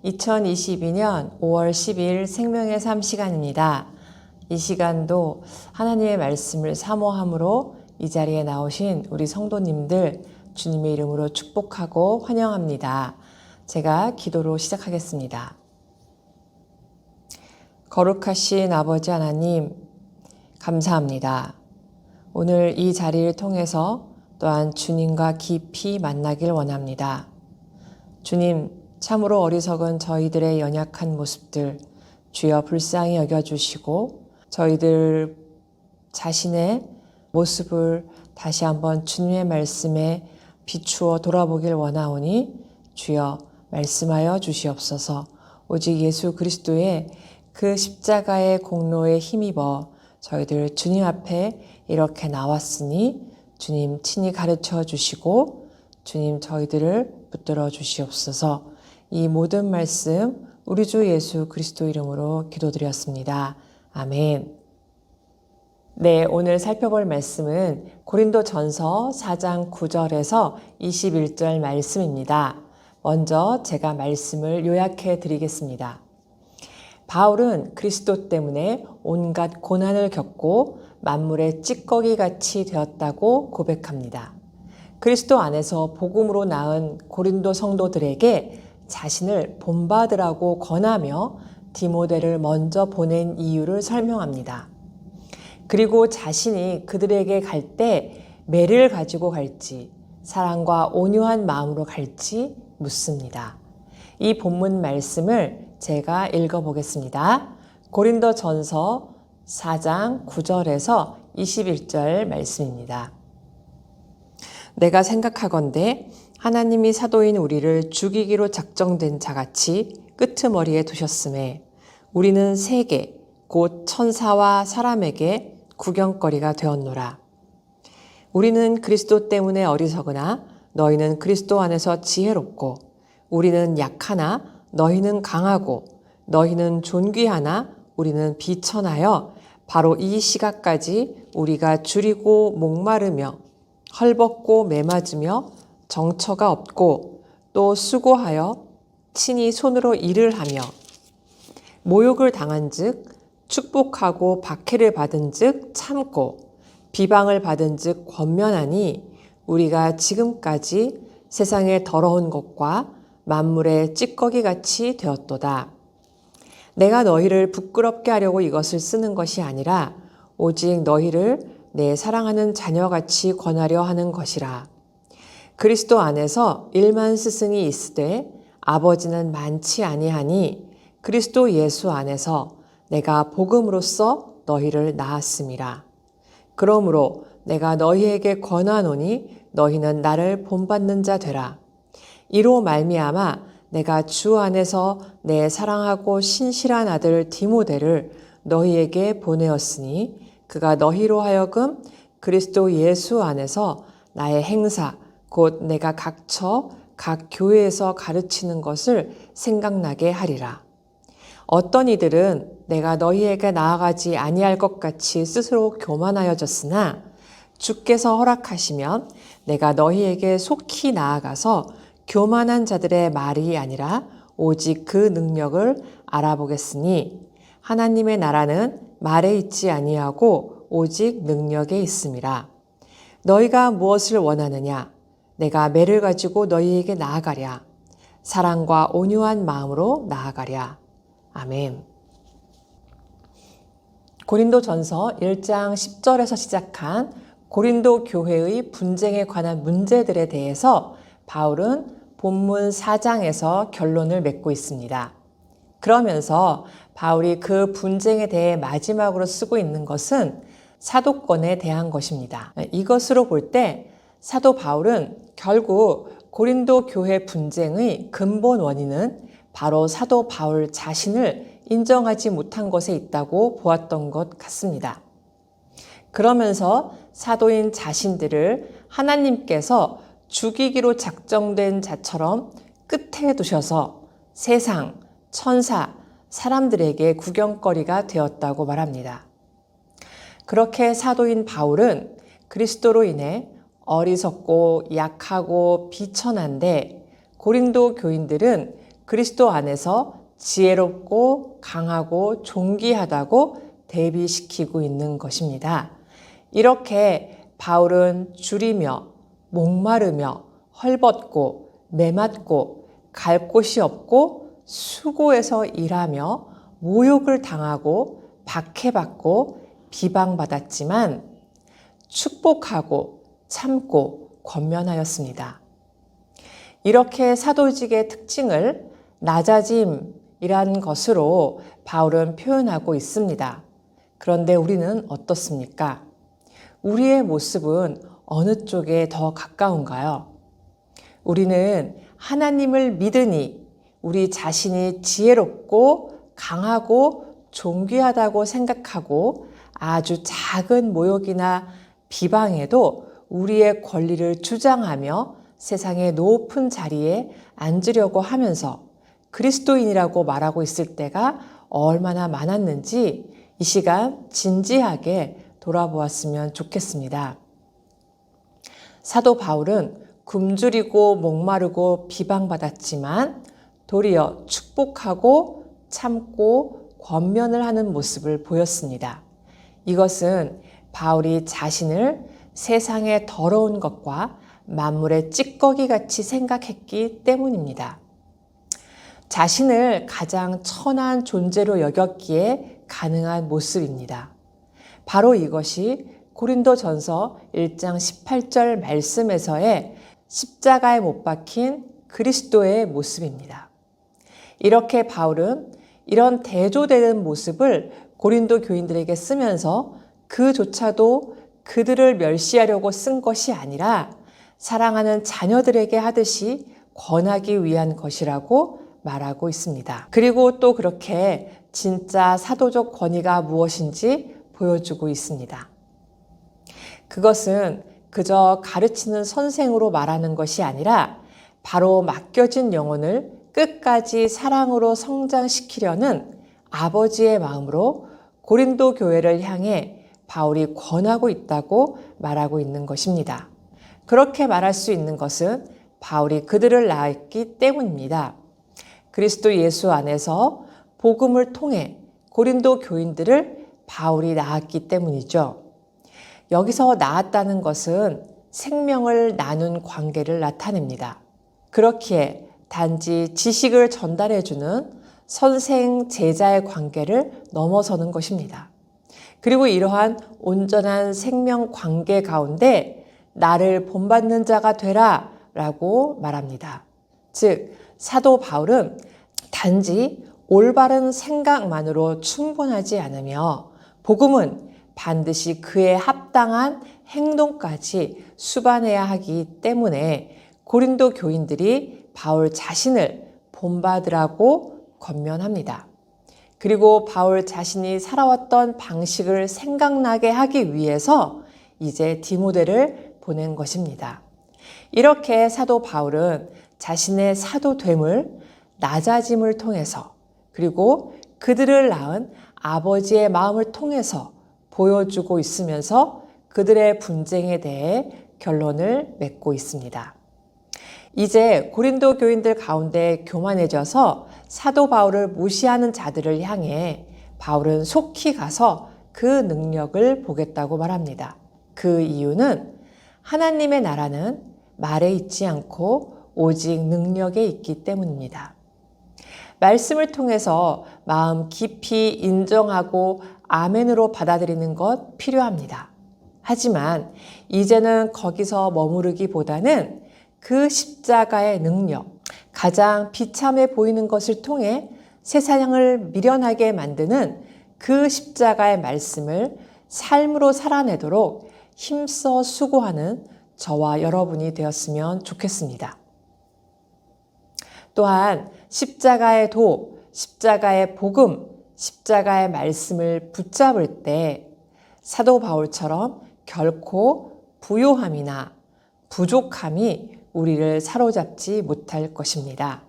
2022년 5월 10일 생명의 삶 시간입니다. 이 시간도 하나님의 말씀을 사모함으로 이 자리에 나오신 우리 성도님들 주님의 이름으로 축복하고 환영합니다. 제가 기도로 시작하겠습니다. 거룩하신 아버지 하나님, 감사합니다. 오늘 이 자리를 통해서 또한 주님과 깊이 만나길 원합니다. 주님, 참으로 어리석은 저희들의 연약한 모습들 주여 불쌍히 여겨주시고 저희들 자신의 모습을 다시 한번 주님의 말씀에 비추어 돌아보길 원하오니 주여 말씀하여 주시옵소서. 오직 예수 그리스도의 그 십자가의 공로에 힘입어 저희들 주님 앞에 이렇게 나왔으니 주님 친히 가르쳐 주시고 주님 저희들을 붙들어 주시옵소서. 이 모든 말씀 우리 주 예수 그리스도 이름으로 기도드렸습니다. 아멘. 네, 오늘 살펴볼 말씀은 고린도전서 4장 9절에서 21절 말씀입니다. 먼저 제가 말씀을 요약해 드리겠습니다. 바울은 그리스도 때문에 온갖 고난을 겪고 만물의 찌꺼기같이 되었다고 고백합니다. 그리스도 안에서 복음으로 낳은 고린도 성도들에게 자신을 본받으라고 권하며 디모데를 먼저 보낸 이유를 설명합니다. 그리고 자신이 그들에게 갈 때 매를 가지고 갈지 사랑과 온유한 마음으로 갈지 묻습니다. 이 본문 말씀을 제가 읽어보겠습니다. 고린도전서 4장 9절에서 21절 말씀입니다. 내가 생각하건대 하나님이 사도인 우리를 죽이기로 작정된 자같이 끄트머리에 두셨음에 우리는 세계 곧 천사와 사람에게 구경거리가 되었노라. 우리는 그리스도 때문에 어리석으나 너희는 그리스도 안에서 지혜롭고 우리는 약하나 너희는 강하고 너희는 존귀하나 우리는 비천하여 바로 이 시각까지 우리가 줄이고 목마르며 헐벗고 매맞으며 정처가 없고 또 수고하여 친히 손으로 일을 하며 모욕을 당한즉 축복하고 박해를 받은즉 참고 비방을 받은즉 권면하니 우리가 지금까지 세상의 더러운 것과 만물의 찌꺼기같이 되었도다. 내가 너희를 부끄럽게 하려고 이것을 쓰는 것이 아니라 오직 너희를 내 사랑하는 자녀같이 권하려 하는 것이라. 그리스도 안에서 1만 스승이 있으되 아버지는 많지 아니하니 그리스도 예수 안에서 내가 복음으로써 너희를 낳았음이라. 그러므로 내가 너희에게 권하노니 너희는 나를 본받는 자 되라. 이로 말미암아 내가 주 안에서 내 사랑하고 신실한 아들 디모데를 너희에게 보내었으니 그가 너희로 하여금 그리스도 예수 안에서 나의 행사 곧 내가 각처 각 교회에서 가르치는 것을 생각나게 하리라. 어떤 이들은 내가 너희에게 나아가지 아니할 것 같이 스스로 교만하여졌으나 주께서 허락하시면 내가 너희에게 속히 나아가서 교만한 자들의 말이 아니라 오직 그 능력을 알아보겠으니 하나님의 나라는 말에 있지 아니하고 오직 능력에 있음이라. 너희가 무엇을 원하느냐? 내가 매를 가지고 너희에게 나아가랴. 사랑과 온유한 마음으로 나아가랴. 아멘. 고린도전서 1장 10절에서 시작한 고린도 교회의 분쟁에 관한 문제들에 대해서 바울은 본문 4장에서 결론을 맺고 있습니다. 그러면서 바울이 그 분쟁에 대해 마지막으로 쓰고 있는 것은 사도권에 대한 것입니다. 이것으로 볼 때 사도 바울은 결국 고린도 교회 분쟁의 근본 원인은 바로 사도 바울 자신을 인정하지 못한 것에 있다고 보았던 것 같습니다. 그러면서 사도인 자신들을 하나님께서 죽이기로 작정된 자처럼 끝에 두셔서 세상, 천사, 사람들에게 구경거리가 되었다고 말합니다. 그렇게 사도인 바울은 그리스도로 인해 어리석고 약하고 비천한데 고린도 교인들은 그리스도 안에서 지혜롭고 강하고 존귀하다고 대비시키고 있는 것입니다. 이렇게 바울은 줄이며 목마르며 헐벗고 메맞고 갈 곳이 없고 수고해서 일하며 모욕을 당하고 박해받고 비방받았지만 축복하고 참고 권면하였습니다. 이렇게 사도직의 특징을 낮아짐이란 것으로 바울은 표현하고 있습니다. 그런데 우리는 어떻습니까? 우리의 모습은 어느 쪽에 더 가까운가요? 우리는 하나님을 믿으니 우리 자신이 지혜롭고 강하고 존귀하다고 생각하고 아주 작은 모욕이나 비방에도 우리의 권리를 주장하며 세상의 높은 자리에 앉으려고 하면서 그리스도인이라고 말하고 있을 때가 얼마나 많았는지 이 시간 진지하게 돌아보았으면 좋겠습니다. 사도 바울은 굶주리고 목마르고 비방받았지만 도리어 축복하고 참고 권면을 하는 모습을 보였습니다. 이것은 바울이 자신을 세상의 더러운 것과 만물의 찌꺼기 같이 생각했기 때문입니다. 자신을 가장 천한 존재로 여겼기에 가능한 모습입니다. 바로 이것이 고린도전서 1장 18절 말씀에서의 십자가에 못 박힌 그리스도의 모습입니다. 이렇게 바울은 이런 대조되는 모습을 고린도 교인들에게 쓰면서 그조차도 그들을 멸시하려고 쓴 것이 아니라 사랑하는 자녀들에게 하듯이 권하기 위한 것이라고 말하고 있습니다. 그리고 또 그렇게 진짜 사도적 권위가 무엇인지 보여주고 있습니다. 그것은 그저 가르치는 선생으로 말하는 것이 아니라 바로 맡겨진 영혼을 끝까지 사랑으로 성장시키려는 아버지의 마음으로 고린도 교회를 향해 바울이 권하고 있다고 말하고 있는 것입니다. 그렇게 말할 수 있는 것은 바울이 그들을 낳았기 때문입니다. 그리스도 예수 안에서 복음을 통해 고린도 교인들을 바울이 낳았기 때문이죠. 여기서 낳았다는 것은 생명을 나눈 관계를 나타냅니다. 그렇기에 단지 지식을 전달해주는 선생, 제자의 관계를 넘어서는 것입니다. 그리고 이러한 온전한 생명 관계 가운데 나를 본받는 자가 되라 라고 말합니다. 즉, 사도 바울은 단지 올바른 생각만으로 충분하지 않으며 복음은 반드시 그에 합당한 행동까지 수반해야 하기 때문에 고린도 교인들이 바울 자신을 본받으라고 권면합니다. 그리고 바울 자신이 살아왔던 방식을 생각나게 하기 위해서 이제 디모데를 보낸 것입니다. 이렇게 사도 바울은 자신의 사도됨을 낮아짐을 통해서 그리고 그들을 낳은 아버지의 마음을 통해서 보여주고 있으면서 그들의 분쟁에 대해 결론을 맺고 있습니다. 이제 고린도 교인들 가운데 교만해져서 사도 바울을 무시하는 자들을 향해 바울은 속히 가서 그 능력을 보겠다고 말합니다. 그 이유는 하나님의 나라는 말에 있지 않고 오직 능력에 있기 때문입니다. 말씀을 통해서 마음 깊이 인정하고 아멘으로 받아들이는 것 필요합니다. 하지만 이제는 거기서 머무르기보다는 그 십자가의 능력, 가장 비참해 보이는 것을 통해 세상을 미련하게 만드는 그 십자가의 말씀을 삶으로 살아내도록 힘써 수고하는 저와 여러분이 되었으면 좋겠습니다. 또한 십자가의 도, 십자가의 복음, 십자가의 말씀을 붙잡을 때 사도 바울처럼 결코 부요함이나 부족함이 우리를 사로잡지 못할 것입니다.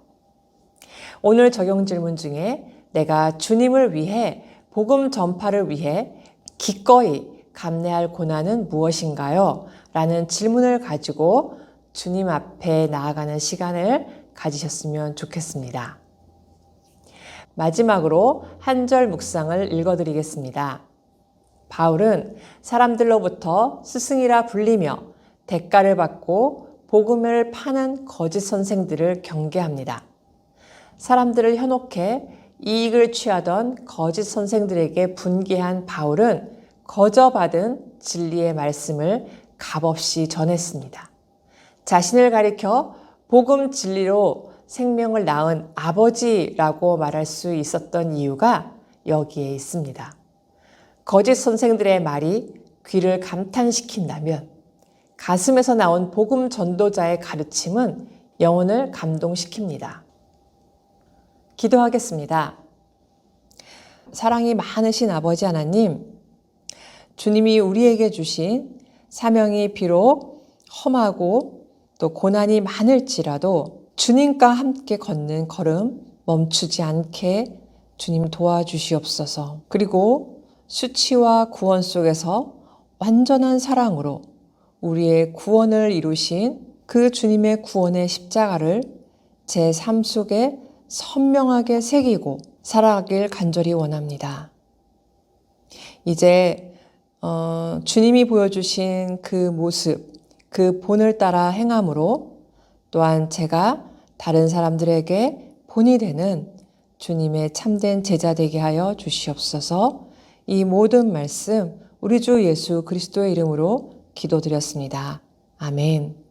오늘 적용 질문 중에 내가 주님을 위해 복음 전파를 위해 기꺼이 감내할 고난은 무엇인가요? 라는 질문을 가지고 주님 앞에 나아가는 시간을 가지셨으면 좋겠습니다. 마지막으로 한 절 묵상을 읽어드리겠습니다. 바울은 사람들로부터 스승이라 불리며 대가를 받고 복음을 파는 거짓 선생들을 경계합니다. 사람들을 현혹해 이익을 취하던 거짓 선생들에게 분개한 바울은 거저받은 진리의 말씀을 값없이 전했습니다. 자신을 가리켜 복음 진리로 생명을 낳은 아버지라고 말할 수 있었던 이유가 여기에 있습니다. 거짓 선생들의 말이 귀를 감탄시킨다면 가슴에서 나온 복음 전도자의 가르침은 영혼을 감동시킵니다. 기도하겠습니다. 사랑이 많으신 아버지 하나님, 주님이 우리에게 주신 사명이 비록 험하고 또 고난이 많을지라도 주님과 함께 걷는 걸음 멈추지 않게 주님 도와주시옵소서. 그리고 수치와 구원 속에서 완전한 사랑으로 우리의 구원을 이루신 그 주님의 구원의 십자가를 제 삶 속에 선명하게 새기고 살아가길 간절히 원합니다. 이제 주님이 보여주신 그 모습, 그 본을 따라 행함으로 또한 제가 다른 사람들에게 본이 되는 주님의 참된 제자 되게 하여 주시옵소서. 이 모든 말씀 우리 주 예수 그리스도의 이름으로 기도드렸습니다. 아멘.